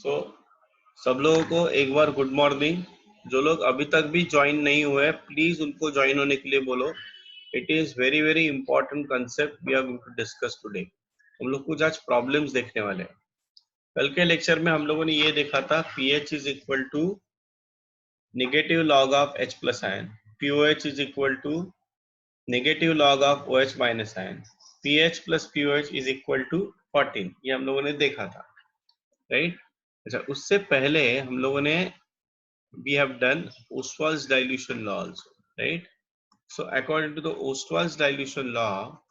सो सब लोगों को एक बार गुड मॉर्निंग। जो लोग अभी तक भी ज्वाइन नहीं हुए प्लीज उनको ज्वाइन होने के लिए बोलो। It is very very important concept we are going to discuss today. हम लोग कुछ आज प्रॉब्लम्स देखने वाले हैं। कल के लेक्चर में हम लोगों ने ये देखा था pH is equal to negative log of H plus ion, pOH is equal to negative log of OH minus ion, pH plus pOH is equal to 14। ये हम लोगों ने देखा था, राइट? अच्छा, उससे पहले हम लोगों ने we have done Ostwald's dilution law also, right? So according to the Ostwald's dilution law,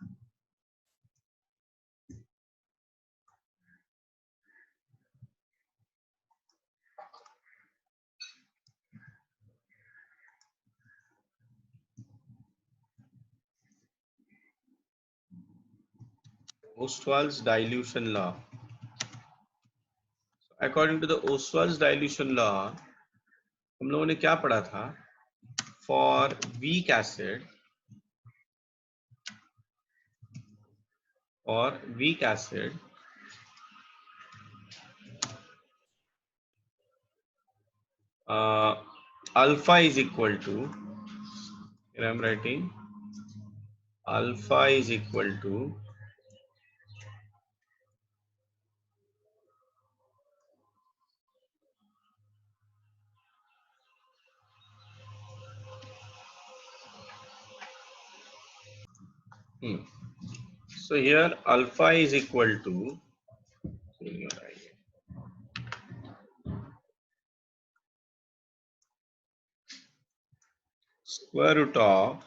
Ostwald's dilution law. According to the Ostwald's dilution law, हम लोगों ने क्या पढ़ा था? For weak acid, alpha is equal to, here I am writing alpha is equal to so here alpha is equal to square root of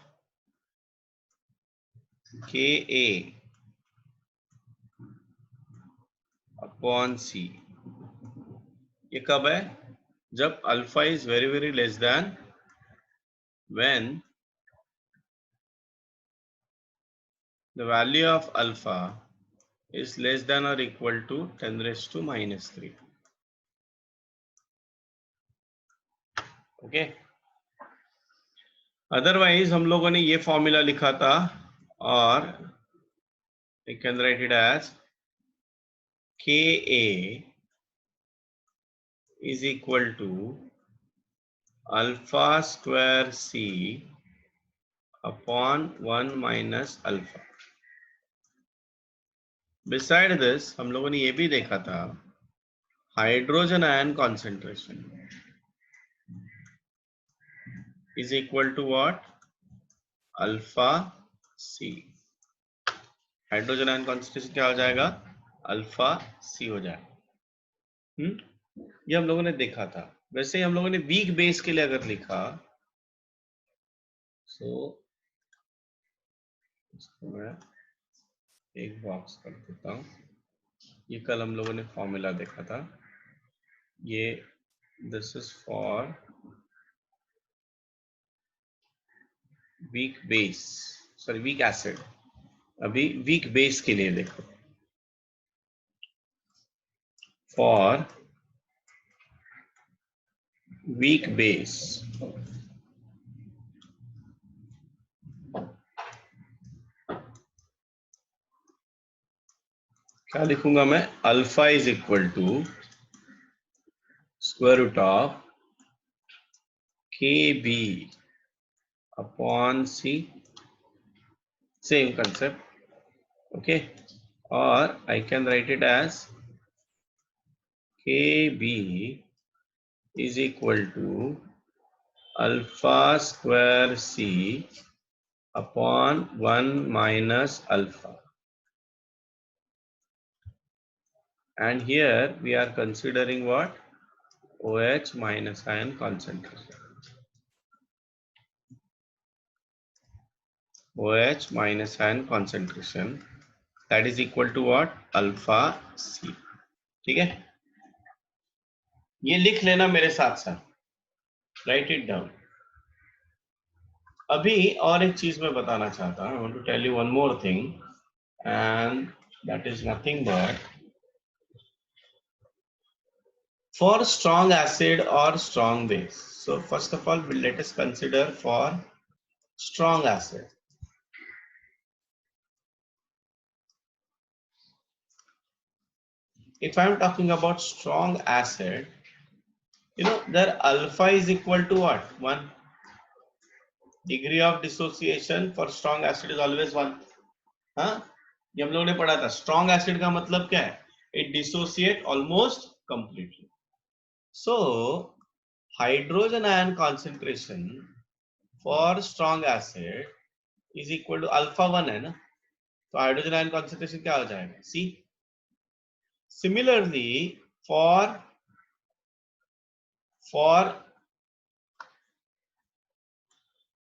Ka upon C। ये कब है? जब alpha is very very less than when the value of alpha is less than or equal to 10 raised to minus 3। Okay, otherwise हम लोगों ने ये formula लिखा था और you can write it as Ka is equal to alpha square C upon 1 minus alpha। Beside this हम लोगों ने ये भी देखा था hydrogen ion concentration is equal to what? Alpha C. Hydrogen ion concentration क्या हो जाएगा? अल्फा सी हो जाएगा। ये हम लोगों ने देखा था। वैसे ही हम लोगों ने वीक बेस के लिए अगर लिखा इसको मैं एक बॉक्स कर देता हूं। ये कल हम लोगों ने फॉर्मूला देखा था। ये this is for weak base, sorry weak acid. अभी वीक बेस के लिए देखो, फॉर वीक बेस क्या लिखूंगा मैं? Alpha is equal to square root of K B upon C, same concept, okay. और I can write it as K B is equal to alpha square C upon 1 minus alpha, and here we are considering what? OH minus ion concentration, OH minus ion concentration that is equal to what? Alpha C। ठीक है, ये लिख लेना मेरे साथ साथ, right it down. अभी और एक चीज मैं बताना चाहता हूं, I want to tell you one more thing, and that is nothing but for strong acid or strong base. So first of all, let us consider for strong acid. if I am talking about strong acid, you know, their alpha is equal to what? 1. Degree of dissociation for strong acid is always 1. हाँ, ये हम लोगों ने पढ़ा था. Strong acid का मतलब क्या है? It dissociate almost completely. So hydrogen ion concentration for strong acid is equal to alpha 1 है ना, तो हाइड्रोजन आयन कॉन्सेंट्रेशन क्या हो जाएगा? C. Similarly for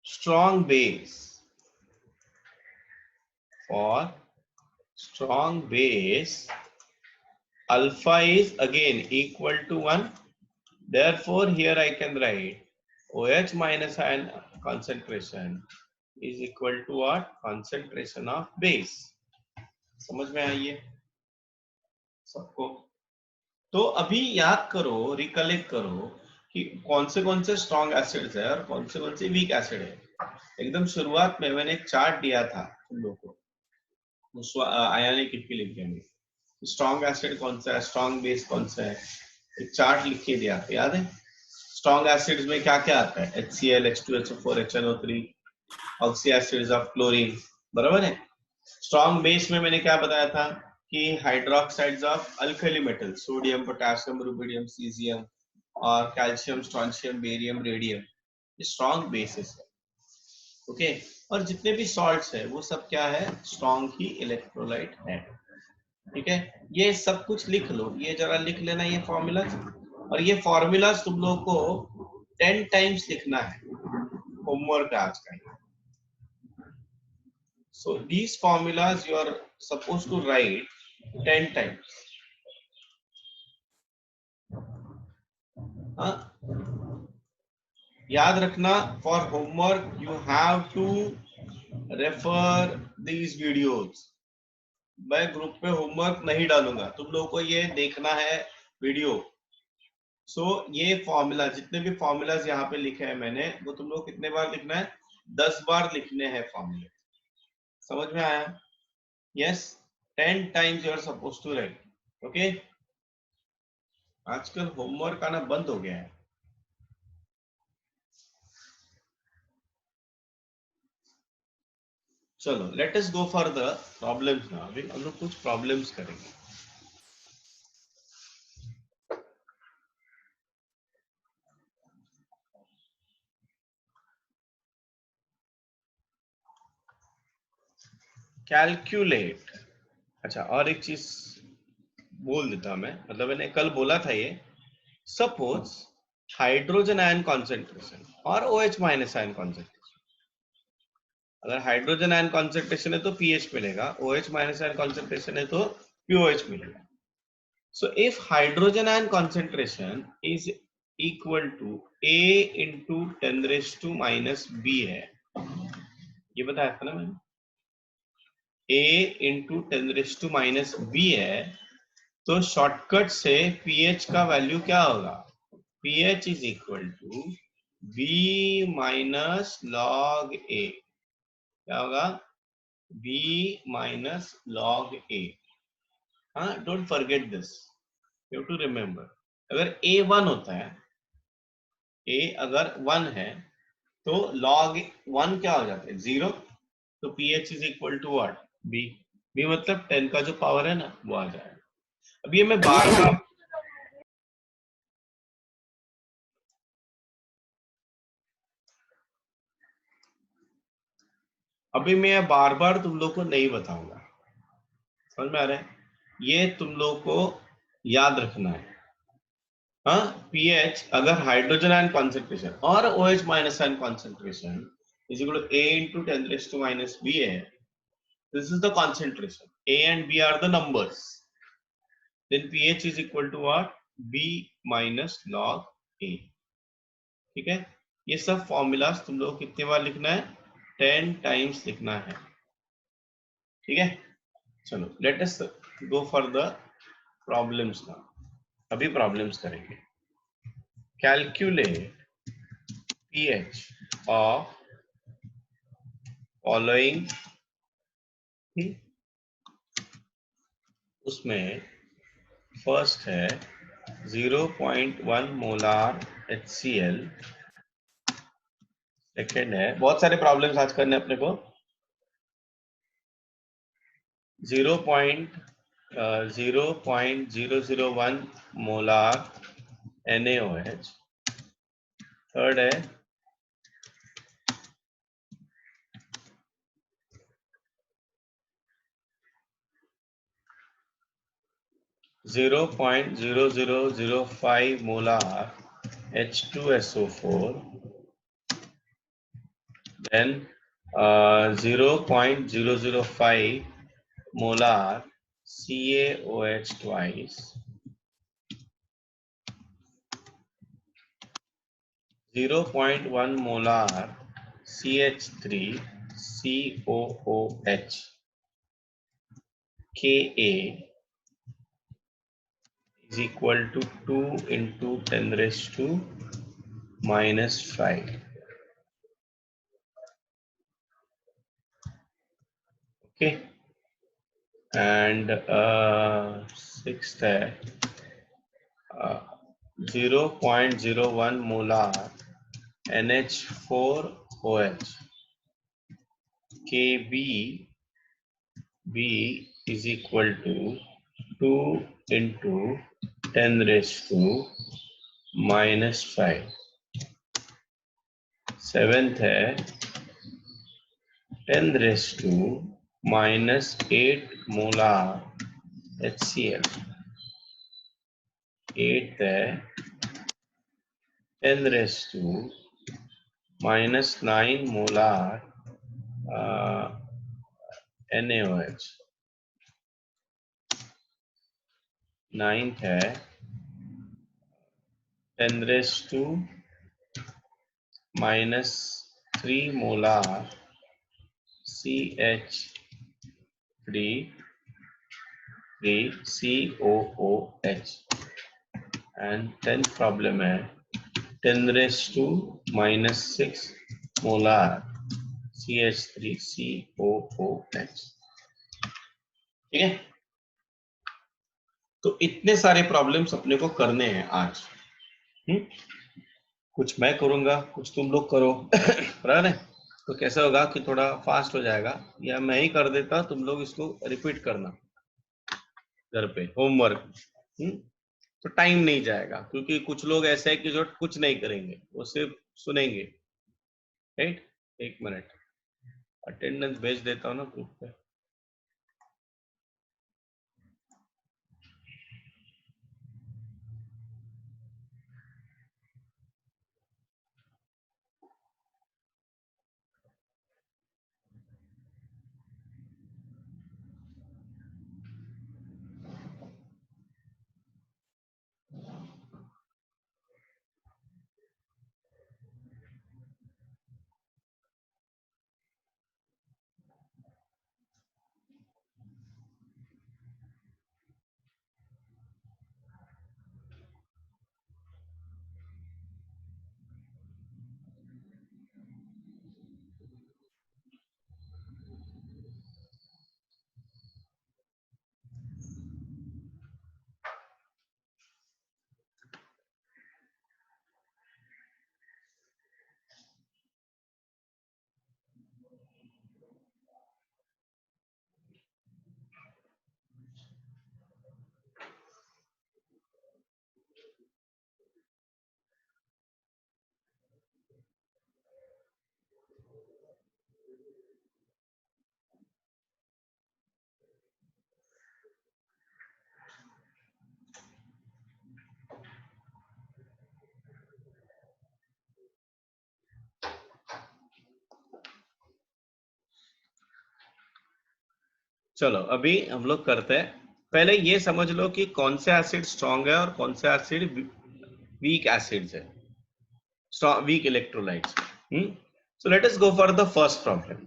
strong base, for strong base, alpha is again equal to 1. Therefore here I can write OH minus ion concentration is equal to what? Concentration of base. समझ में आई है सबको? तो अभी याद करो, रिकलेक्ट करो कि कौन से स्ट्रॉन्ग एसिड्स है और कौन से वीक एसिड है. एकदम शुरुआत में मैंने एक चार्ट दिया था तुम लोगों को, आयनिक इक्विलिब्रियम में. स्ट्रॉन्ग एसिड कौन सा है, स्ट्रॉन्ग बेस कौन सा है, एक चार्ट लिख के दिया था, याद है? स्ट्रॉन्ग एसिड्स में क्या क्या आता है? HCl, H2SO4, HNO3, oxy acids of chlorine, बराबर है. स्ट्रॉन्ग बेस में मैंने क्या बताया था कि hydroxides of alkali metal, sodium, potassium, rubidium, caesium और कैल्शियम, स्ट्रोंशियम, बेरियम, रेडियम, ये स्ट्रॉन्ग बेसिस है. ओके, और जितने भी सॉल्ट्स है वो सब क्या है? स्ट्रॉन्ग ही इलेक्ट्रोलाइट है. ठीक है, ये सब कुछ लिख लो, ये जरा लिख लेना ये फॉर्मूलाज, और ये फॉर्मूलाज तुम लोग को 10 टाइम्स लिखना है होमवर्क आज का. So these formulas you are supposed to write 10 times. हाँ? याद रखना, for homework you have to refer these videos. मैं ग्रुप पे होमवर्क नहीं डालूंगा, तुम लोगों को ये देखना है वीडियो. सो ये फॉर्मूला, जितने भी फॉर्मूलाज यहाँ पे लिखे हैं मैंने, वो तुम लोग कितने बार लिखना है? 10 बार लिखने हैं फॉर्मूले. समझ में आया? Yes, 10 times you are supposed to write. Okay, आजकल होमवर्क आना बंद हो गया है. चलो, let us go for the problems now. अभी हम लोग कुछ प्रॉब्लम्स करेंगे. कैलकुलेट. अच्छा, और एक चीज बोल देता मैं, मतलब मैंने कल बोला था ये. सपोज हाइड्रोजन आयन कॉन्सेंट्रेशन और OH माइनस आयन कॉन्सेंट्रेशन. अगर हाइड्रोजन आयन कॉन्सेंट्रेशन है तो पीएच मिलेगा, OH माइनस आयन कॉन्सेंट्रेशन है तो POH मिलेगा. So if hydrogen ion concentration is equal to A into 10⁻⁻B है, ये बताया था ना मैंने. A इंटू 10⁻⁻B है, तो शॉर्टकट से pH का वैल्यू क्या होगा? pH is equal to B minus log A. क्या होगा? B minus log A. हाँ, don't forget this, you have to remember. अगर A 1 होता है, A अगर 1 है तो log 1 क्या हो जाता है? 0. तो pH is equal to what? B. B मतलब 10 का जो पावर है ना, वो आ जाएगा. अब ये मैं बार बार तुम लोग को नहीं बताऊंगा. समझ में आ रहा है? ये तुम लोग को याद रखना है. हाँ, pH अगर हाइड्रोजन आयन कॉन्सेंट्रेशन और OH minus ion concentration is equal to A into 10⁻⁻B है, this is the concentration. A and B are the numbers. Then pH is equal to what? B minus log A. ठीक है, ये सब formulas तुम लोग कितने बार लिखना है? 10 टाइम्स लिखना है. ठीक है, चलो let us go for the problems now. अभी प्रॉब्लम्स करेंगे. Calculate pH of following. उसमें फर्स्ट है 0.1 मोलार HCl, सेकेंड है, बहुत सारे प्रॉब्लम्स आज करने अपने को, 0.001 मोलार NaOH, थर्ड है 0.0005 molar H2SO4, then 0.005 molar CaOH twice, 0.1 molar CH3COOH, Ka is equal to 2 into 10 raised to minus 5. Okay, and sixth है 0.01 molar NH4OH, Kb is equal to 2 into 10 raised to minus 5. Seventh है 10 raised to minus 8 molar HCl. Eighth है 10 raised to minus 9 molar NaOH. Ninth है 10 raised to minus 3 molar CH3COOH. and 10th problem है 10 raised to minus 6 molar CH3COOH. ठीक है, तो इतने सारे problems अपने को करने हैं आज. कुछ मैं करूंगा, कुछ तुम लोग करो. बराबर है, तो कैसा होगा कि थोड़ा फास्ट हो जाएगा, या मैं ही कर देता, तुम लोग इसको रिपीट करना घर पे होमवर्क. तो टाइम नहीं जाएगा, क्योंकि कुछ लोग ऐसे हैं कि जो कुछ नहीं करेंगे, वो सिर्फ सुनेंगे. राइट, एक मिनट, अटेंडेंस भेज देता हूँ ना ग्रुप पे. चलो अभी हम लोग करते हैं. पहले ये समझ लो कि कौन से एसिड स्ट्रॉन्ग है और कौन से एसिड वीक एसिड्स है, weak electrolytes. So let us go for the first problem.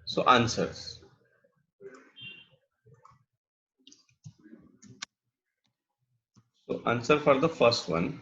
So answers. So answer for the first one,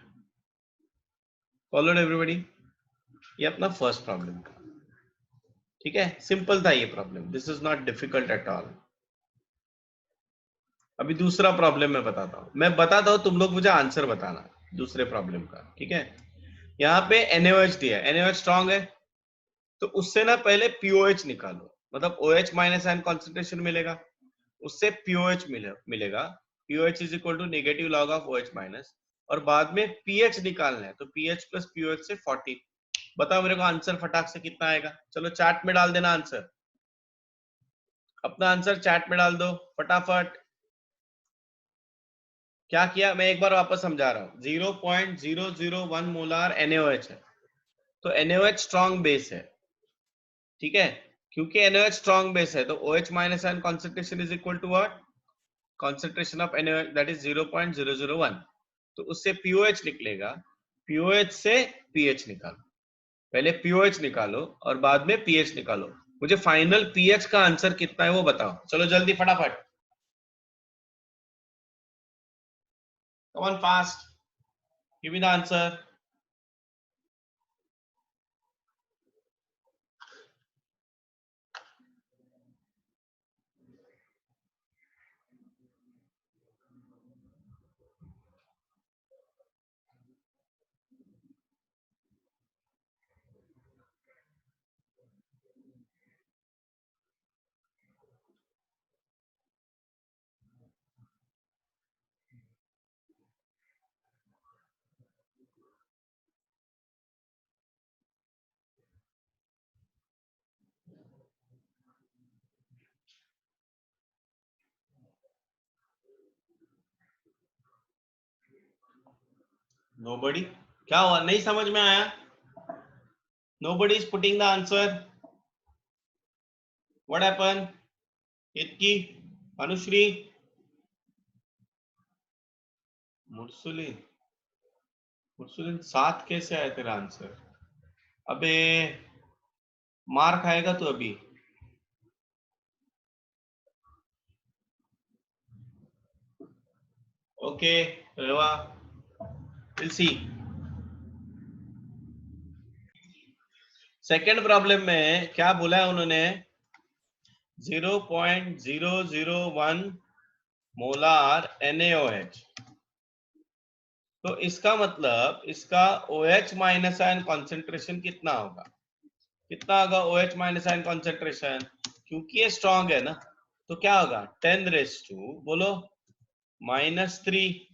followed everybody? ये अपना फर्स्ट प्रॉब्लम था, ठीक है, सिंपल था ये problem, this is not difficult at all. अभी दूसरा प्रॉब्लम मैं बताता हूं, तुम लोग मुझे आंसर बताना दूसरे प्रॉब्लम का, ठीक है। यहाँ पे NaOH दिया है, NaOH स्ट्रॉन्ग है, तो उससे ना पहले POH निकालो, मतलब OH माइनस आयन कॉन्सेंट्रेशन मिलेगा, उससे POH मिलेगा, POH is equal to negative log of OH minus, और बाद में pH निकालना है, तो pH प्लस POH से 40। बताओ मेरे को आंसर फटाक से कितना आएगा, चलो चार्ट में डाल देना आंसर, अपना आंसर चैट में डाल दो फटाफट। क्या किया, मैं एक बार वापस समझा रहा हूं, 0.001 मोलार NaOH है, तो NaOH स्ट्रॉन्ग बेस है, ठीक है, क्योंकि NaOH स्ट्रॉन्ग बेस है तो OH minus ion concentration is equal to what, concentration of NaOH, that is 0.001, तो उससे POH निकलेगा, POH से pH निकालो, पहले POH निकालो और बाद में pH निकालो, मुझे फाइनल pH का आंसर कितना है वो बताओ, चलो जल्दी फटाफट, come on fast, give me the answer. Nobody, क्या हुआ, नहीं समझ में आया, nobody is putting the answer, what happened, इतकी, अनुश्री, मुरसुलिन, मुरसुलिन 7 कैसे आया तेरा आंसर, अबे मार खाएगा तू अभी। Okay Reva, will see. Second problem में क्या बोला है उन्होंने, 0.001 मोलार NaOH, तो इसका मतलब इसका OH माइनस आयन कॉन्सेंट्रेशन कितना होगा, कितना होगा OH माइनस आयन कॉन्सेंट्रेशन, क्योंकि ये स्ट्रॉन्ग है ना, तो क्या होगा 10 रेस टू बोलो -3,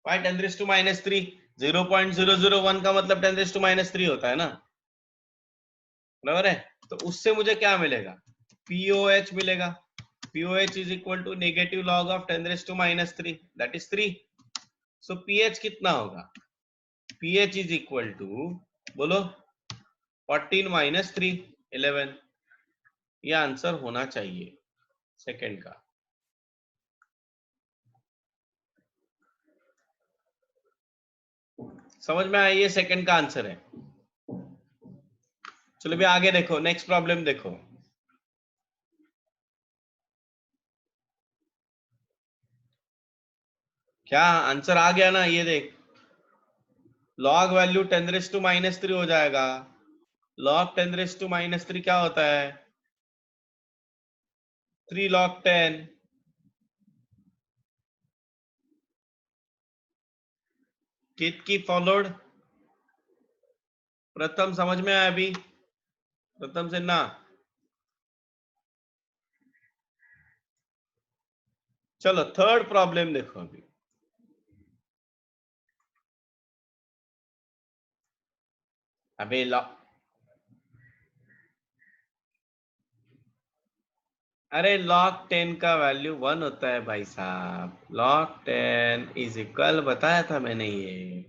10 रेस टू -3, 0.001 का मतलब 10 रेस टू -3 होता है ना, बराबर है, तो उससे मुझे क्या मिलेगा, POH मिलेगा, POH is equal to negative log of 10 raise to -3, that is 3, so pH कितना होगा, pH इज इक्वल टू बोलो 14 - 3, 11, ये आंसर होना चाहिए सेकंड का। समझ में आया, ये सेकंड का आंसर है। चलो भी आगे देखो, नेक्स्ट प्रॉब्लम देखो, क्या आंसर आ गया ना, ये देख, लॉग वैल्यू 10 रेस टू -3 हो जाएगा, लॉग 10 रेस टू -3 क्या होता है, 3 log 10, कित की फॉलोड, प्रथम समझ में आया अभी, प्रथम से ना, चलो थर्ड प्रॉब्लम देखो अभी। अबे अरे log 10 का वैल्यू 1 होता है भाई साहब। log 10 इज इक्वल, बताया था मैंने ये।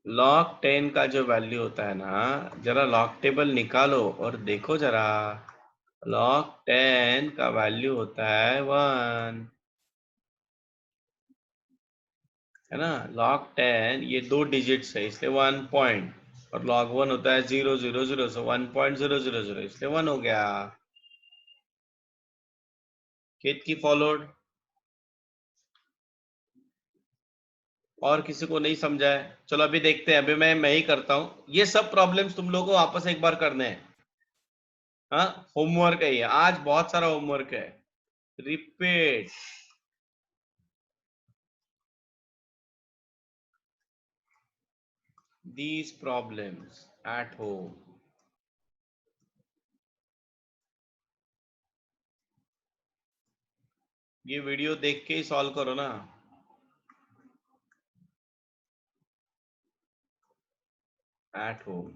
log 10 का जो वैल्यू होता है ना, जरा log टेबल निकालो और देखो जरा। log 10 का वैल्यू होता है 1, है ना। log 10 ये 2 डिजिट्स है इसलिए 1 पॉइंट, और log 1 होता है 0 0 0, सो 1.000 इसलिए 1 हो गया। केत की फॉलोड। और किसी को नहीं समझा है? चलो अभी देखते हैं, अभी मैं ही करता हूं। ये सब प्रॉब्लम्स तुम लोगों को वापस एक बार करने हैं। हाँ, होमवर्क है ये, आज बहुत सारा होमवर्क है। Repeat these problems at home। ये वीडियो देख के ही सॉल्व करो ना। at home।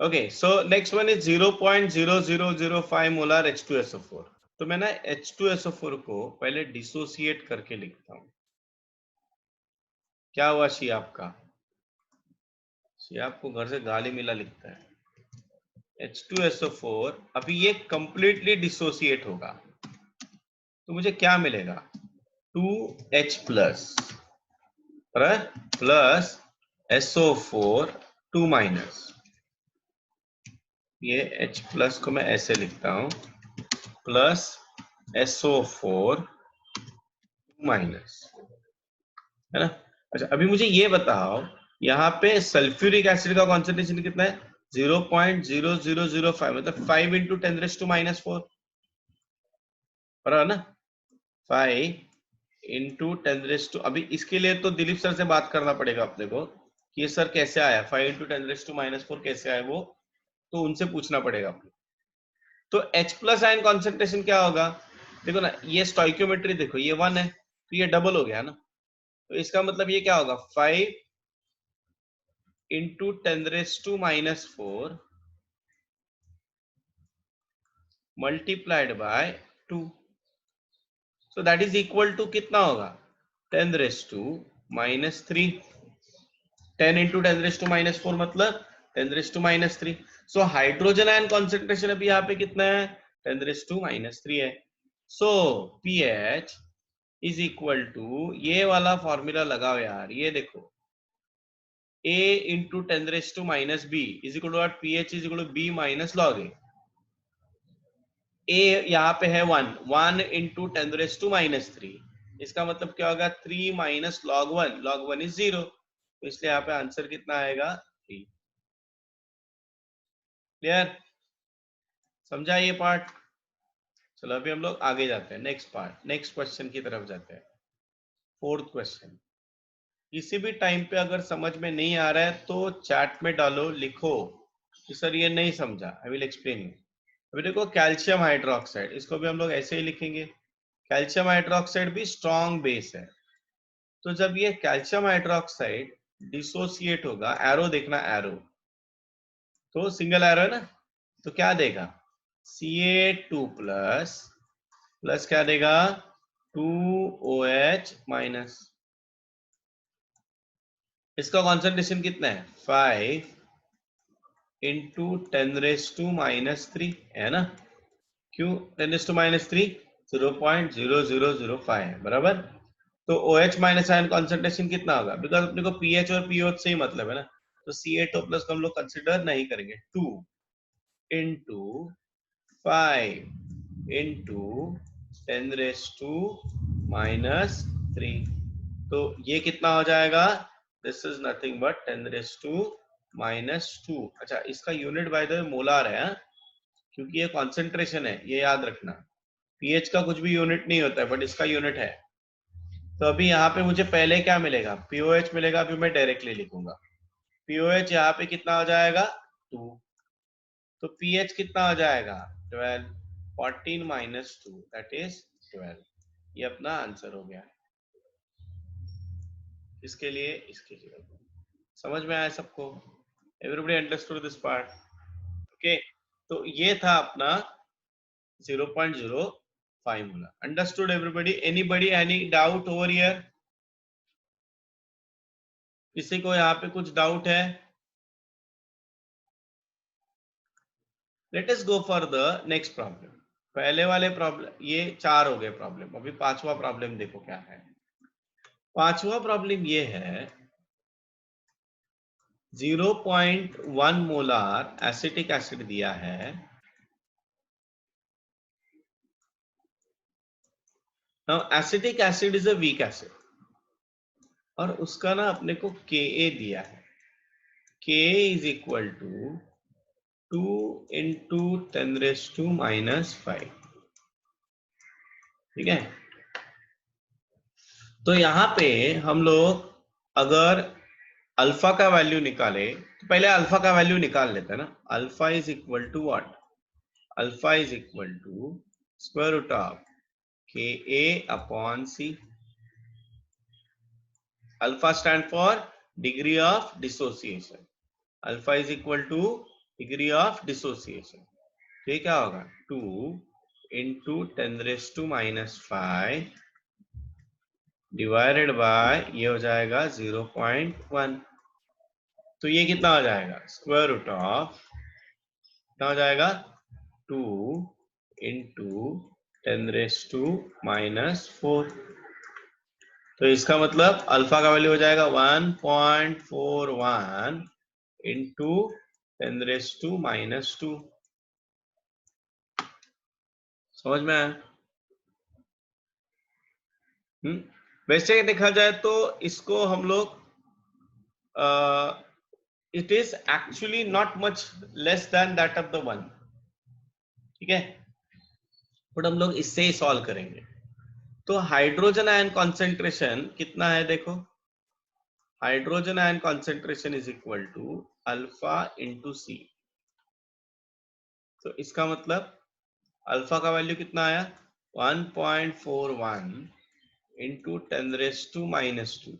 Okay, so next one is 0.0005 molar H2SO4। तो मैं ना H2SO4 को पहले डिसोसिएट करके लिखता हूं। क्या हुआ शियाब का? शियाब को घर से गाली मिला लिखता है। H2SO4 अभी ये कंप्लीटली डिसोसिएट होगा, तो मुझे क्या मिलेगा? 2H plus plus SO4 2 minus. ये H प्लस को मैं ऐसे लिखता हूं, प्लस SO4 माइनस, है ना। अच्छा अभी मुझे ये बताओ, यहाँ पे सल्फ्यूरिक एसिड का कॉन्सेंट्रेशन कितना है? 0.0005, मतलब 5 इंटू 10⁻⁻⁴, बराबर ना। 5 इंटू 10⁻, अभी इसके लिए तो दिलीप सर से बात करना पड़ेगा अपने को कि ये सर कैसे आया, 5 इंटू 10⁻⁴ कैसे आया वो, तो उनसे पूछना पड़ेगा अपने। तो H प्लस आयन कॉन्सेंट्रेशन क्या होगा? देखो ना, ये स्टोइकियोमेट्री देखो, ये 1 है तो ये डबल हो गया ना, तो इसका मतलब ये क्या होगा? 5 into 10⁻⁻⁴ multiplied by 2, so that is equal to कितना होगा? 10⁻⁻3। 10 इंटू 10⁻⁻⁴ मतलब 10⁻⁻3। सो हाइड्रोजन आयन कॉन्सेंट्रेशन अभी यहाँ पे कितना है? 10⁻⁻3 है। So pH is equal to, ये वाला फॉर्मूला लगाओ यार, ये देखो, A into 10⁻⁻b is equal to pH is equal to b minus log A. यहाँ पे है 1 इंटू 10⁻⁻3, इसका मतलब क्या होगा? 3 माइनस लॉग 1, लॉग 1 इज 0, तो इसलिए यहाँ पे आंसर कितना आएगा? 3। क्लियर? समझा ये पार्ट? चलो अभी हम लोग आगे जाते हैं, नेक्स्ट पार्ट, नेक्स्ट क्वेश्चन की तरफ जाते हैं। Fourth question. किसी भी टाइम पे अगर समझ में नहीं आ रहा है तो चैट में डालो, लिखो कि सर ये नहीं समझा, आई विल एक्सप्लेन यू। अभी देखो कैल्शियम हाइड्रोक्साइड, इसको भी हम लोग ऐसे ही लिखेंगे। कैल्शियम हाइड्रोक्साइड भी स्ट्रॉन्ग बेस है, तो जब ये कैल्शियम हाइड्रोक्साइड डिसोसिएट होगा, एरो देखना, एरो तो सिंगल एरो है ना, तो क्या देगा? Ca2 प्लस प्लस क्या देगा? 2OH minus. इसका कॉन्सेंट्रेशन कितना है? 5 इंटू 10⁻⁻3 है ना। क्यों 10⁻⁻3? 0.0005 है, बराबर। तो OH माइनस आयन कॉन्सेंट्रेशन कितना होगा? बिकॉज अपने को पीएच और पीओच से ही मतलब है ना, तो Ca2 प्लस को हम लोग कंसिडर नहीं करेंगे। 2 इंटू 5 इंटू 10⁻⁻3, तो ये कितना हो जाएगा? This is nothing but 10⁻⁻2। अच्छा इसका unit bye the way molar है, क्योंकि ये कॉन्सेंट्रेशन है, ये याद रखना। पीएच का कुछ भी यूनिट नहीं होता है, बट इसका यूनिट है। तो अभी यहाँ पे मुझे पहले क्या मिलेगा? पीओएच मिलेगा, अभी मैं डायरेक्टली लिखूंगा POH यहाँ पे कितना हो जाएगा 2, तो pH कितना हो जाएगा 12, 14 माइनस 2 दैट इज 12। ये अपना आंसर हो गया। इसके लिए समझ में आया सबको? Everybody understood this part? Okay, तो ये था अपना 0.05 molar. Understood everybody? Anybody any doubt over here? किसी को यहाँ पे कुछ डाउट है? Late us go for the next problem. पहले वाले प्रॉब्लम, ये 4 हो गए प्रॉब्लम, अभी 5वां प्रॉब्लम देखो क्या है। 5वां प्रॉब्लम ये है 0.1 मोलार एसिटिक एसिड दिया है। Now acetic acid is a weak acid और उसका ना अपने को Ka दिया है। Ka is equal to 2 into 10⁻⁻⁵। ठीक है, तो यहां पे हम लोग अगर अल्फा का वैल्यू निकाले तो पहले अल्फा का वैल्यू निकाल लेते हैं ना। Alpha is equal to what? Alpha is equal to square root of Ka upon C। Alpha stand for degree of dissociation. Alpha is equal to degree of dissociation. तो ये क्या होगा 2 इंटू 10⁻⁵ डिवाइडेड बाय ये हो जाएगा 0.1। तो ये कितना हो जाएगा स्क्वायर रूट ऑफ कितना हो जाएगा 2 इंटू 10⁻⁻⁴। तो इसका मतलब अल्फा का वैल्यू हो जाएगा 1.41 इंटू 10⁻⁻²। समझ में आया? वैसे देखा जाए तो इसको हम लोग it is actually not much less than that of the 1। ठीक है, बट हम लोग इससे ही सॉल्व करेंगे। तो हाइड्रोजन आयन कॉन्सेंट्रेशन कितना है देखो। Hydrogen ion concentration is equal to alpha into C. तो इसका मतलब अल्फा का वैल्यू कितना आया 1.41 इंटू 10⁻⁻²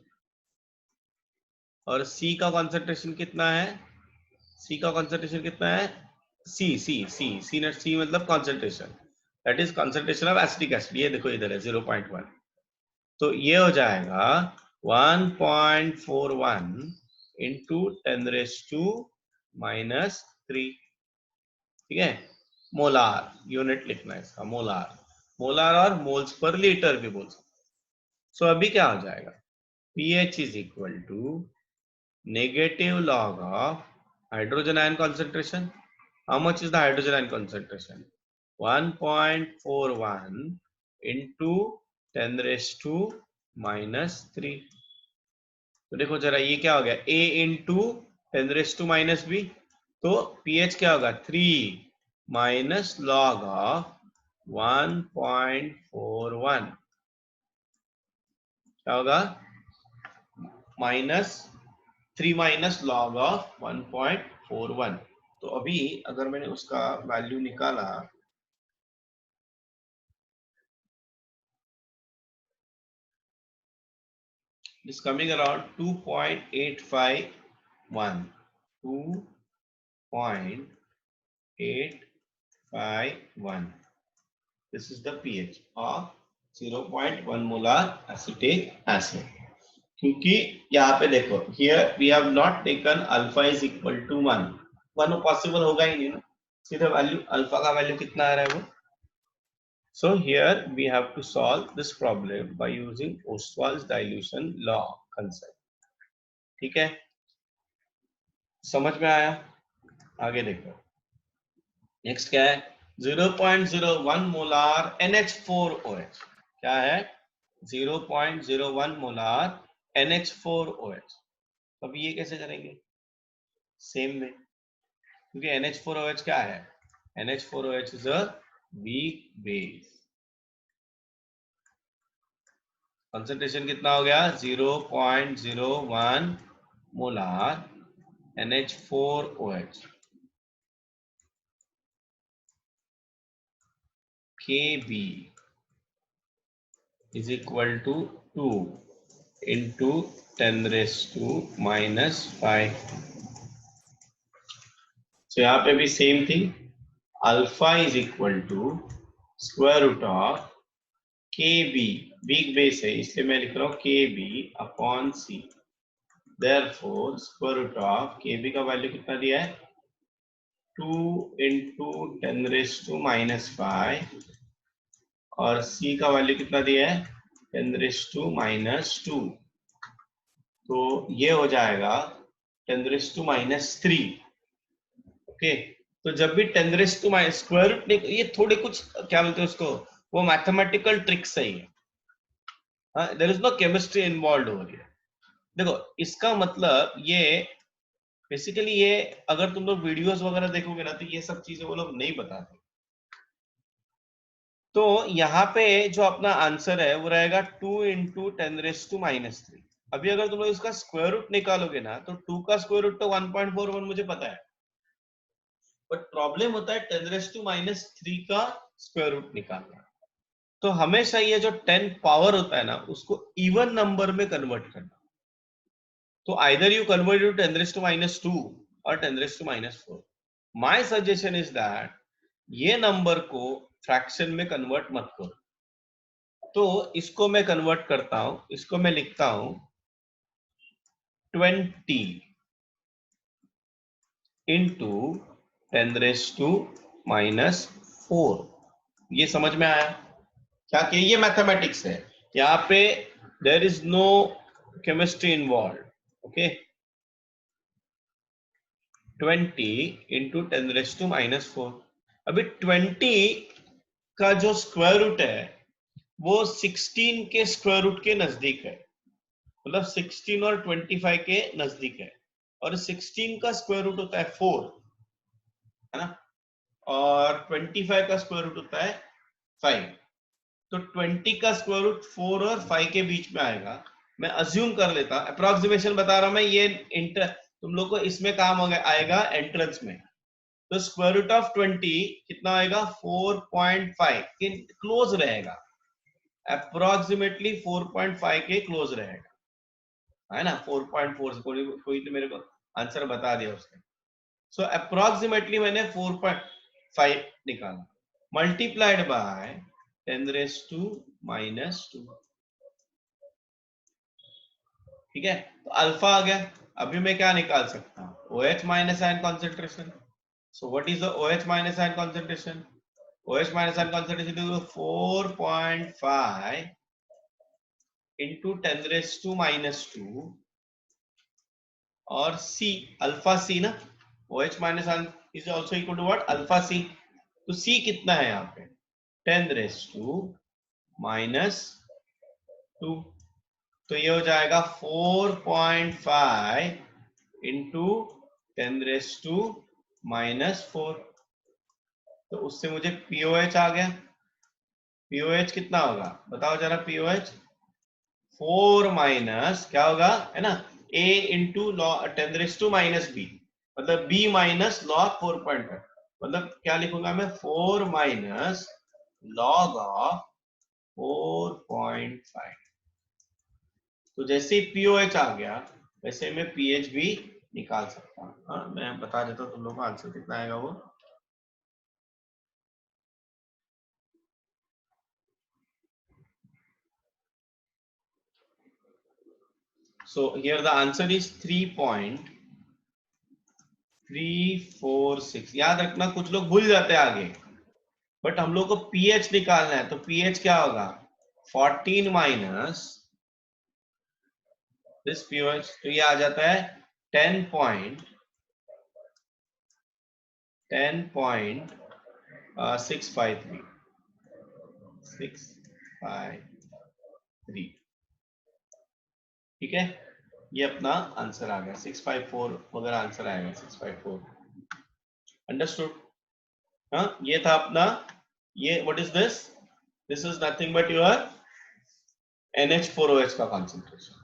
और सी का कॉन्सेंट्रेशन कितना है? सी का कॉन्सेंट्रेशन कितना है? सी मतलब concentration, that is concentration of acetic acid. ये देखो इधर है 0.1, तो ये हो जाएगा 1.41 इंटू 10⁻⁻3। ठीक है, मोलार यूनिट लिखना है इसका, मोलार। मोलार और मोल्स पर लीटर भी बोल सकते। सो अभी क्या हो जाएगा pH is equal to negative log of hydrogen ion concentration. How much is the hydrogen ion concentration? 1.41 into 10⁻⁻3। तो देखो जरा ये क्या हो गया A इंटू 10⁻⁻b। तो pH क्या होगा 3 माइनस लॉग ऑफ 1.41 क्या होगा -3 माइनस लॉग ऑफ 1.41। तो अभी अगर मैंने उसका वैल्यू निकाला is coming around 2.851। 2.851। This is the pH of 0.1 molar acetic acid। क्योंकि यहाँ पे देखो here we have not taken alpha is equal to 1 possible होगा ही नहीं ना, सीधा वैल्यू अल्फा का वैल्यू कितना आ रहा है वो। So here we have to solve this problem by using Ostwald's dilution law concept। ठीक है, समझ में आया? आगे देखो नेक्स्ट क्या है 0.01 मोलार NH4OH। क्या है 0.01 मोलार NH4OH। अब ये कैसे करेंगे सेम में, क्योंकि NH4OH क्या है NH4OH is a weak base. Concentration कितना हो गया 0.01 molar NH4OH Kb is equal to 2 into 10 raised to minus 5. So यहाँ पे भी same thing, alpha is equal to square root of Kb, big base है इसलिए मैं लिख रहा हूँ Kb upon C. Therefore square root of Kb का वैल्यू कितना दिया है 2 into 10 raised to minus 5 और C का वैल्यू कितना दिया है 10 raised to minus 2. तो ये हो जाएगा 10 raised to minus 3. ओके, तो जब भी 10 raised to minus square root, ये थोड़े कुछ क्या बोलते हैं उसको, वो मैथमेटिकल ट्रिक्स ही है, there is no chemistry involve हो रही है. देखो इसका मतलब ये बेसिकली, ये अगर तुम लोग वीडियोस वगैरह देखोगे ना तो ये सब चीजें वो लोग नहीं बताते. तो यहाँ पे जो अपना आंसर है वो रहेगा 2 into 10 raised to minus 3. अभी अगर तुम लोग इसका स्क्वायर रूट निकालोगे ना तो 2 का स्क्वायर रूट तो 1.41 मुझे पता है, बट प्रॉब्लम होता है 10 raised to minus 3 का स्क्वायर रूट निकालना. तो हमेशा ये जो 10 पावर होता है ना उसको इवन नंबर में कन्वर्ट करना. तो either you convert it to 10 raised to minus 2 or 10 raised to minus 4. My suggestion is that ये नंबर को फ्रैक्शन में कन्वर्ट मत करो. तो इसको मैं कन्वर्ट करता हूं, इसको मैं लिखता हूं 20 into 10 raised to minus 4. ये समझ में आया क्या कि ये मैथमेटिक्स है, यहाँ पे there is no chemistry involved. Okay, 20 into 10 raised to minus 4. अभी 20 का जो स्क्वायर रूट है वो 16 के स्क्वायर रूट के नजदीक है, मतलब 16 और 25 के नजदीक है, और 16 का स्क्वायर रूट होता है 4, है ना, और 25 का स्क्वायर रूट होता है 5. तो 20 का स्क्वायर रूट 4 और 5 के बीच में आएगा. मैं अज्यूम कर लेता, अप्रोक्सीमेशन बता रहा हूं मैं, ये इंटर तुम लोग को इसमें काम आएगा एंट्रेंस में. तो स्क्वायर रूट ऑफ 20 कितना आएगा 4.5 के क्लोज रहेगा, अप्रोक्सीमेटली 4.5 के क्लोज रहेगा, है ना. 4.4 से कोई तो मेरे को आंसर बता दिया उसने. सो अप्रोक्सीमेटली मैंने 4.5 निकाला, multiplied by 10 raised to minus 2. ठीक है, तो अल्फा आ गया. अभी मैं क्या निकाल सकता हूं, OH minus ion concentration. So what is the OH minus ion concentration? OH minus ion concentration is 4.5 into 10 raised to minus 2 और C, अल्फा C ना, OH minus ion is also equal to what, alpha C. तो C कितना है यहाँ पे 10 raised to minus 2. तो ये हो जाएगा 4.5 into 10 raised to minus 4. तो उससे मुझे POH आ गया. POH कितना होगा बताओ जरा, POH 4 माइनस क्या होगा, है ना, A into log 10 raised to minus B, मतलब B माइनस लॉग 4.5, मतलब क्या लिखूंगा मैं 4 माइनस लॉग ऑफ 4.5. तो जैसे ही POH आ गया वैसे मैं pH भी निकाल सकता हूँ. हाँ, मैं बता देता हूँ तुम लोगों को आंसर कितना आएगा वो. So here the answer is 3.346. याद रखना कुछ लोग भूल जाते हैं आगे, बट हम लोग को pH निकालना है. तो pH क्या होगा 14 माइनस दिस POH, तो ये आ जाता है 10.653. ठीक है, ये अपना आंसर आ गया 654 वगैरह आंसर आएगा 654. अंडरस्टूड? हाँ, ये था अपना, ये what is this, this is nothing but your NH4OH का कॉन्सेंट्रेशन.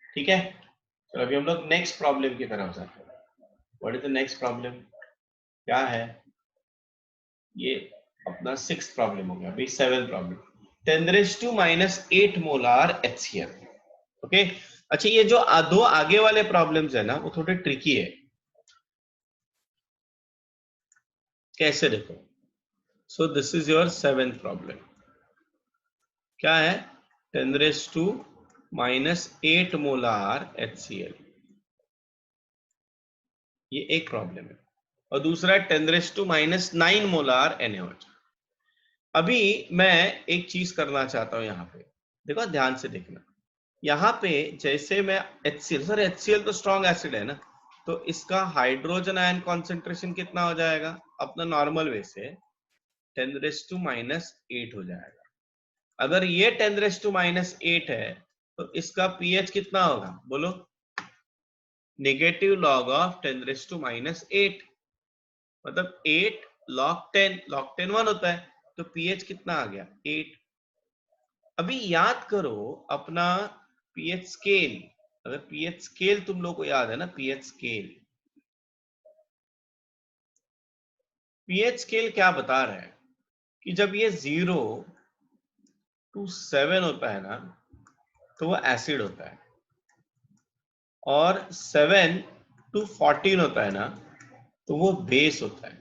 ठीक है, तो अभी हम लोग नेक्स्ट प्रॉब्लम की तरफ जाते हैं. What is the next problem? क्या है ये? अपना 6th प्रॉब्लम हो गया। अभी 7th problem, 10⁻⁻8 molar HCl। Okay, अच्छा ये जो दो आगे वाले प्रॉब्लम्स है ना वो थोड़े ट्रिकी है। कैसे देखो, so this is your 7th problem. क्या है? 10⁻⁻8 मोलार HCl, ये एक प्रॉब्लम है। और दूसरा है 10⁻⁹ मोलार NaOH। अभी मैं एक चीज करना चाहता हूं यहां पे, देखो ध्यान से देखना। यहाँ पे जैसे मैं HCl, सर HCl तो स्ट्रॉन्ग एसिड है ना, तो इसका हाइड्रोजन आयन कॉन्सेंट्रेशन कितना हो जाएगा? अपना नॉर्मल वे से 10⁻8 हो जाएगा। अगर ये 10⁻8 है तो इसका pH कितना होगा बोलो? नेगेटिव लॉग ऑफ 10⁻8, मतलब 8 log 10, log 10 1 होता है, तो pH कितना आ गया? 8। अभी याद करो अपना pH स्केल, अगर pH स्केल तुम लोग को याद है ना, pH स्केल, pH स्केल क्या बता रहा है कि जब ये 0 to 7 होता है ना तो वो एसिड होता है, और 7 to 14 होता है ना तो वो बेस होता है,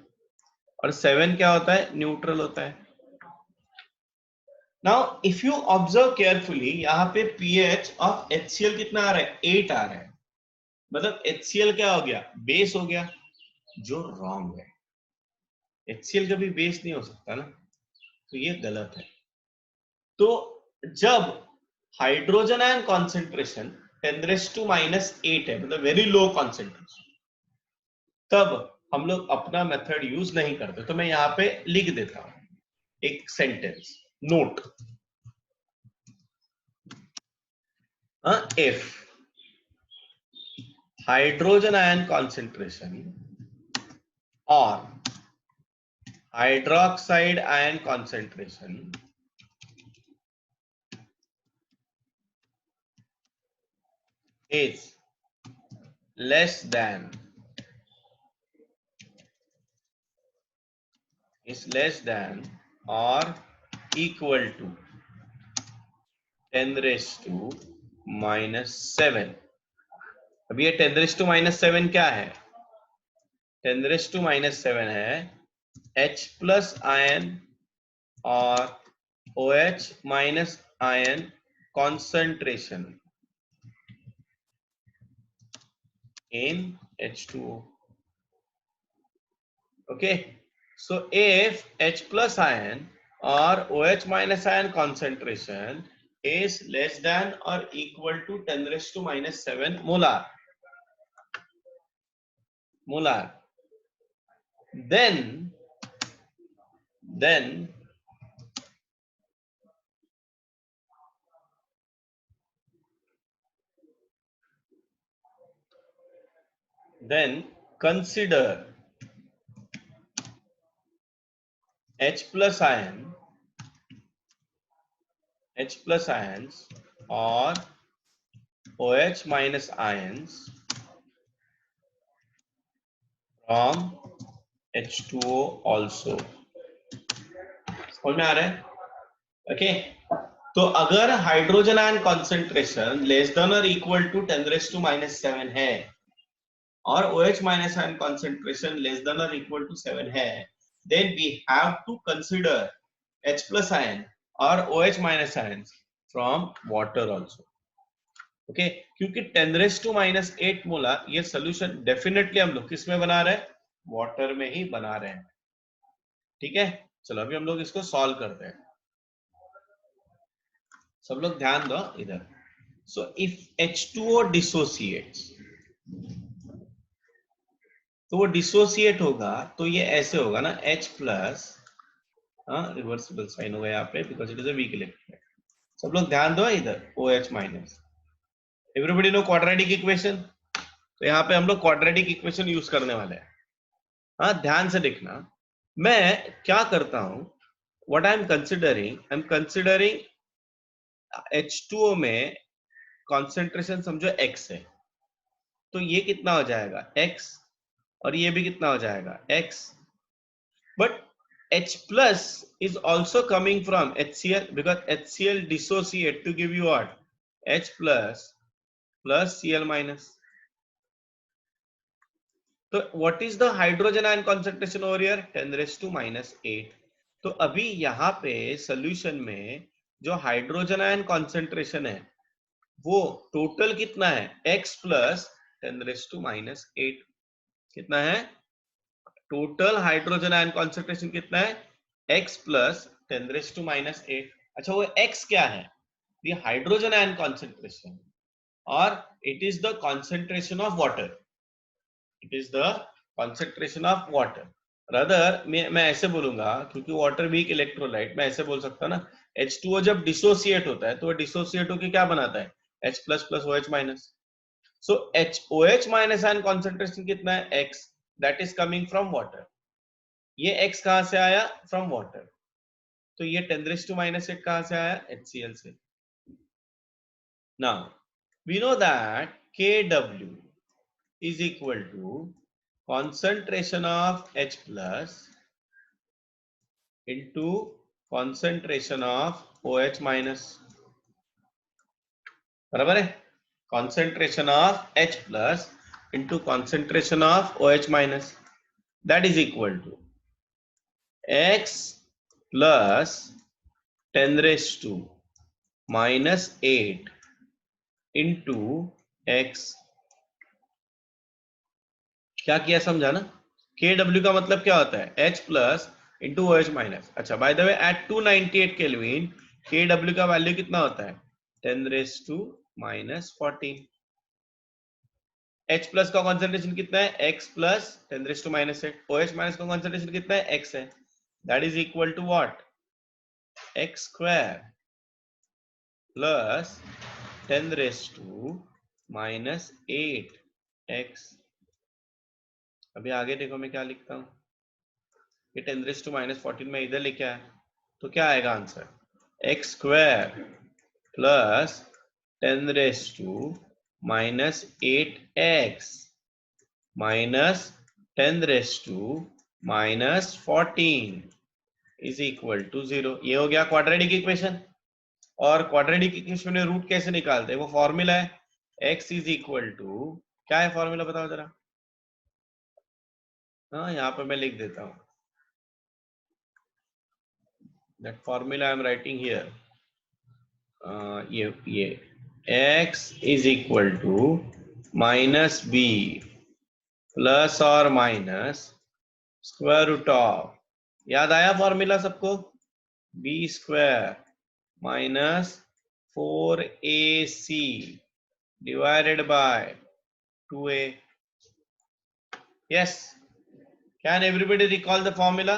और 7 क्या होता है? न्यूट्रल होता है। Now if you observe carefully, यहाँ पे pH ऑफ HCl कितना आ रहा है? 8 आ रहा है, मतलब HCl क्या हो गया? बेस हो गया, जो रॉन्ग है। HCl कभी बेस नहीं हो सकता ना, तो ये गलत है। तो जब हाइड्रोजन आयन कॉन्सेंट्रेशन 10⁻8 है, मतलब वेरी लो कॉन्सेंट्रेशन, तब हम लोग अपना मेथड यूज नहीं करते। तो मैं यहां पे लिख देता हूं एक sentence note, if hydrogen ion concentration और hydroxide ion concentration is less than or equal to 10⁻⁻7। अब ये 10⁻⁻7 क्या है? 10⁻⁻7 है H प्लस आयन और OH minus ion concentration in H2O. Okay, so if H plus ion or OH minus ion concentration is less than or equal to 10⁻⁻7 molar, then consider H plus ions or OH minus ions from H2O also। समझ में आ रहा है? Okay, तो अगर hydrogen ion concentration less than और equal to 10⁻⁻7 है और OH minus ion concentration less than और इक्वल टू 7 है, then we have to consider H plus ion or OH minus ions from water also। Okay, क्योंकि 10⁻⁻8 molar ये solution definitely हम लोग किस में बना रहे हैं? वाटर में ही बना रहे हैं। ठीक है, चलो अभी हम लोग इसको सॉल्व करते हैं। सब लोग ध्यान दो इधर। सो इफ H2O डिसोसिएट्स, तो वो डिसोसिएट होगा तो ये ऐसे होगा ना, H प्लस, रिवर्सिबल साइन होगा यहाँ पे because it is a weak electrode. सब लोग ध्यान दो इधर, OH minus. Everybody know quadratic equation? तो यहाँ पे हम लोग क्वाड्रेटिक इक्वेशन यूज करने वाले हैं। हाँ, ध्यान से देखना। मैं क्या करता हूं, what I am considering H2O में कॉन्सेंट्रेशन समझो X है, तो ये कितना हो जाएगा? X और ये भी कितना हो जाएगा x, but H plus is also coming from HCl because HCl dissociate to give you what? H plus Cl minus. तो what is the hydrogen ion concentration over here? 10 raised to minus 8. तो अभी यहाँ पे solution में जो hydrogen ion concentration है वो total कितना है? x plus 10 raised to minus 8. कितना है? टोटल हाइड्रोजन आयन कॉन्सेंट्रेशन कितना है? x plus 10 raised to minus 8. अच्छा, वो x क्या है? the हाइड्रोजन आयन कॉन्सेंट्रेशन और it is the concentration of water. It is the concentration of water. Rather मैं ऐसे बोलूंगा, क्योंकि वाटर भी एक इलेक्ट्रोलाइट, मैं ऐसे बोल सकता ना, H2O जब डिसोसिएट होता है तो डिसोसिएट होकर क्या बनाता है? H plus plus OH minus. So OH minus ion concentration कितना है? X. That is coming from water. ये X कहां से आया? From water. तो ये 10 raised to minus 8 कहां से आया? HCl से. Now we know that Kw is equal to concentration of H plus into concentration of OH minus. बराबर है? concentration of H plus into concentration of OH minus, that is equal to X plus 10 raised to minus 8 into X. क्या किया समझा ना? KW का मतलब क्या होता है? H plus into OH minus. अच्छा, by the way at 298 kelvin KW का वैल्यू कितना होता है? 10 raised to minus 14. H plus का कॉन्सेंट्रेशन कितना है? X plus 10 raised to minus 8. OH minus का कॉन्सेंट्रेशन कितना है? X है. That is equal to what? X square plus 10 raised to minus 8x. अभी आगे देखो मैं क्या लिखता हूं. ये 10 raised to minus 14 में इधर लेके आया तो क्या आएगा answer? x square plus 10 raised to minus 8x minus 10 raised to minus 14 is equal to 0. ये हो गया क्वाड्रेटिक इक्वेशन. और क्वाड्रेटिक इक्वेशन में रूट कैसे निकालते हैं? वो फॉर्मूला है x इज इक्वल टू, क्या है फॉर्मूला बताओ जरा. हाँ, यहाँ पे मैं लिख देता हूं. That formula I am writing here. ये x is equal to minus B plus और माइनस स्क्वायर रूट ऑफ, याद आया फॉर्मूला सबको? b square minus 4ac divided by 2a. yes, can everybody recall the formula?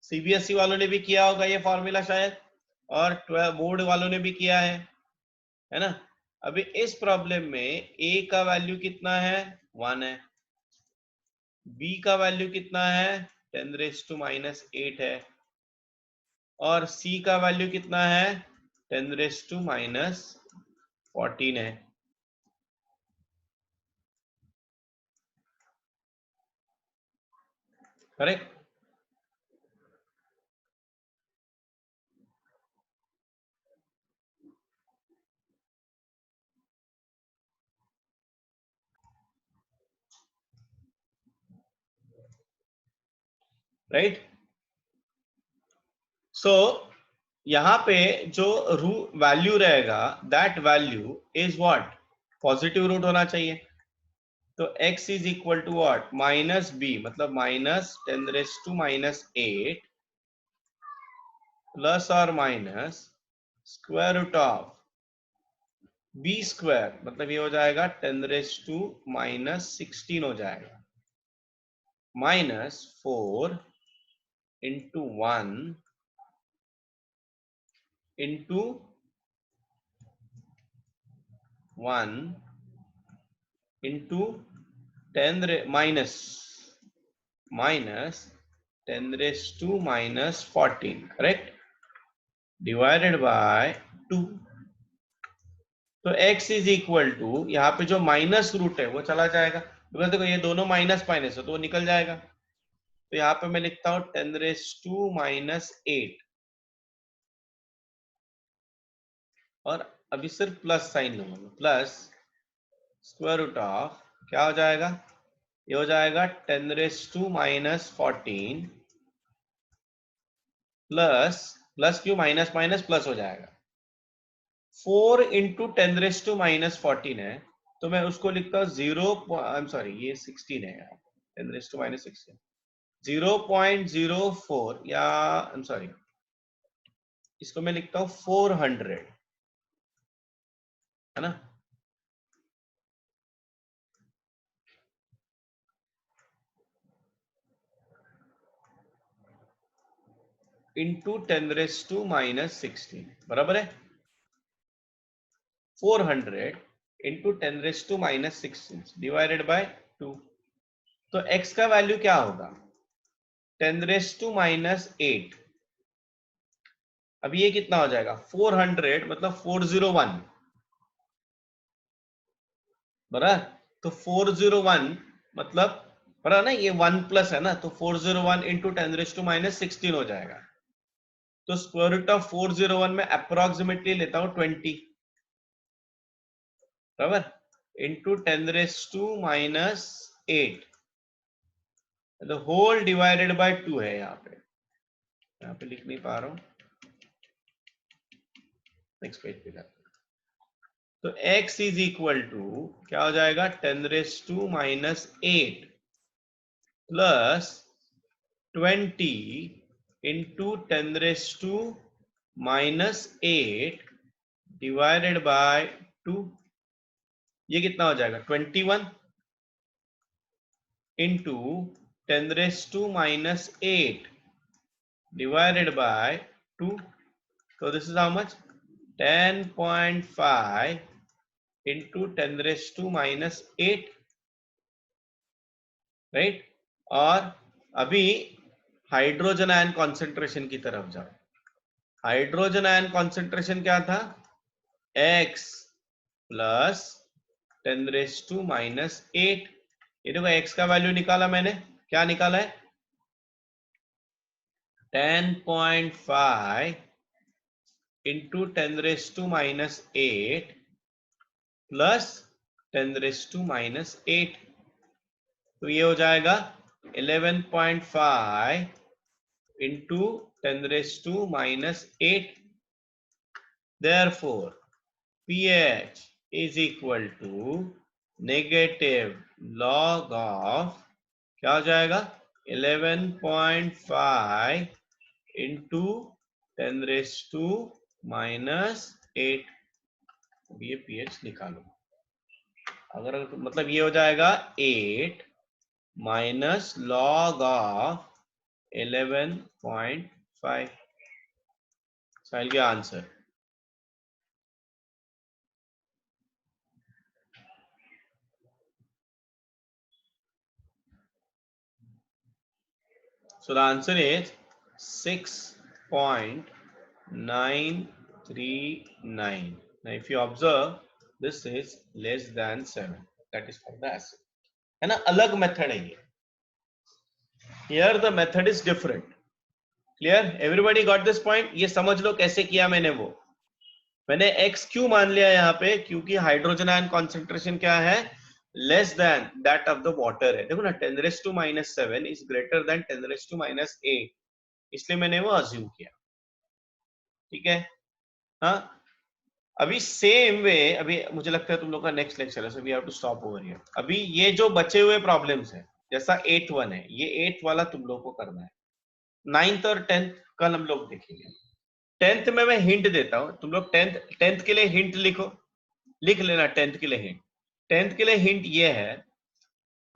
CBSE वालों ने भी किया होगा ये फॉर्मूला शायद, और 12 बोर्ड वालों ने भी किया है ना? अभी इस प्रॉब्लम में a का वैल्यू कितना है? 1 है. b का वैल्यू कितना है? 10 raised to minus 8 है. और c का वैल्यू कितना है? 10 raised to minus 14 है. करेक्ट? राइट? सो यहां पे जो वैल्यू रहेगा, that value is what? Positive root होना चाहिए. तो x is equal to what? Minus b, मतलब minus 10 raised to minus 8 plus और minus square root of b square, मतलब ये हो जाएगा 10 raised to minus 16 हो जाएगा, minus 4 into 1 into 1 into 10 minus 10 raised to minus 14, correct? Divided by 2. तो x is equal to, यहाँ पे जो माइनस रूट है वो चला जाएगा, बिकॉज देखो ये दोनों माइनस माइनस है तो वो निकल जाएगा। तो यहाँ पे मैं लिखता हूँ 10⁻⁸ और अभी सिर्फ प्लस साइन लूंगा, प्लस स्क्वायर रूट ऑफ क्या हो जाएगा, ये हो जाएगा 10⁻⁻14 प्लस प्लस क्यों, माइनस माइनस प्लस हो जाएगा, 4 इंटू 10⁻⁻14 है तो मैं उसको लिखता हूँ 0, आई एम सॉरी ये 16 है यार, 10⁻⁻16 0.04 या आई एम सॉरी इसको मैं लिखता हूँ 400 है ना, इंटू 10⁻⁻16 बराबर है 400 इंटू 10⁻⁻16 डिवाइडेड बाय 2। तो x का वैल्यू क्या होगा 10⁻⁻8। अब ये कितना हो जाएगा 400 मतलब 401 बराबर। तो 401 मतलब बराबर ना, ये 1 प्लस है ना, तो 401 इंटू 10⁻⁻16 हो जाएगा। तो स्क्वायर रूट ऑफ 401 में अप्रोक्सीमेटली लेता हूं 20 बराबर, इंटू 10⁻⁻8 तो होल डिवाइडेड बाय 2 है। यहाँ पे लिख नहीं पा रहा हूं, नेक्स्ट पेज पे जाते हैं। तो x इज इक्वल टू क्या हो जाएगा 10⁻⁻8 प्लस 20 इंटू 10⁻⁻8 डिवाइडेड बाय 2। ये कितना हो जाएगा 21 into 10⁻⁻8 divided by 2. So this is how much 10.5 into 10⁻⁻8 right. और अभी हाइड्रोजन आयन कॉन्सेंट्रेशन की तरफ जाओ। हाइड्रोजन आयन कॉन्सेंट्रेशन क्या था x प्लस 10⁻⁻8। ये देखो x का वैल्यू निकाला मैंने, क्या निकाला है 10.5 इंटू 10⁻⁻8 प्लस 10⁻⁻8। तो ये हो जाएगा 11.5 into 10⁻⁻8। Therefore pH is equal to negative log of क्या हो जाएगा 11.5 इंटू 10⁻⁻8। ये pH निकालो, अगर मतलब ये हो जाएगा 8 माइनस लॉग ऑफ 11.5। साहिल के answer. So the answer is 6.939. Now if you observe, this is less than 7. That is for the acid. है ना, अलग मेथड है ये। Here the method is different. Clear? Everybody got this point? ये समझ लो कैसे किया मैंने वो। मैंने x क्यों मान लिया यहाँ पे, क्योंकि हाइड्रोजन आयन कॉन्सेंट्रेशन क्या है less than that of the water है। देखो ना 10⁻⁷ इज ग्रेटर देन 10⁻⁸, इसलिए मैंने वो अज्यूम किया। ठीक है, हाँ। अभी सेम वे, अभी मुझे लगता है तुम लोग का नेक्स्ट लेक्चर है, so we have to stop over here. अभी ये जो बचे हुए प्रॉब्लम्स है, जैसा 8-1 है, ये 8 वाला तुम लोग को करना है। 9th और 10th कल हम लोग देखेंगे। 10th में मैं हिंट देता हूं, तुम लोग 10th के लिए हिंट लिखो, लिख लेना 10th के लिए हिंट। 10th के लिए हिंट ये है,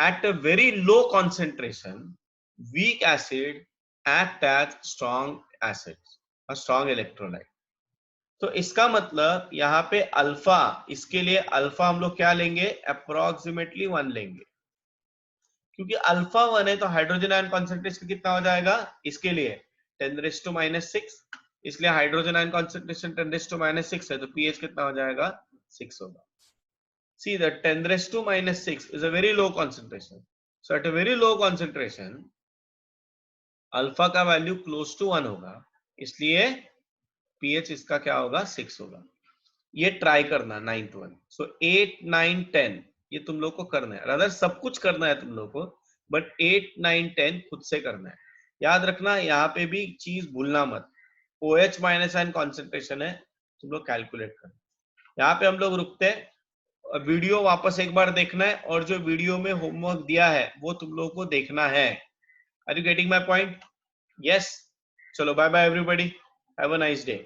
at a very low concentration weak acid act as strong acid, a strong electrolyte. तो इसका मतलब यहाँ पे अल्फा, इसके लिए अल्फा हम लोग क्या लेंगे अप्रोक्सीमेटली 1 लेंगे, क्योंकि अल्फा 1 है तो हाइड्रोजन आयन कॉन्सेंट्रेशन कितना हो जाएगा इसके लिए 10⁻⁶। इसलिए हाइड्रोजन आयन कॉन्सेंट्रेशन 10⁻⁶ है तो पीएच कितना हो जाएगा 6 होगा। See, the 10 raised to minus 6 is a very low concentration. So at a very low concentration, alpha का वैल्यू क्लोज टू 1 होगा, इसलिए pH इसका क्या होगा, 6 होगा. ये ट्राई करना 9th वन. सो 8, 9, 10 ये तुम लोग को करना है. रादर सब कुछ करना है तुम लोग को, बट 8, 9, 10 खुद से करना है. याद रखना यहाँ पे भी चीज भूलना मत. OH माइनस आयन कॉन्सेंट्रेशन है, तुम लोग कैलकुलेट करना. यहाँ पे हम लोग रुकते हैं. वीडियो वापस एक बार देखना है, और जो वीडियो में होमवर्क दिया है वो तुम लोगों को देखना है. Are you getting my point? Yes. चलो bye bye everybody, have a nice day.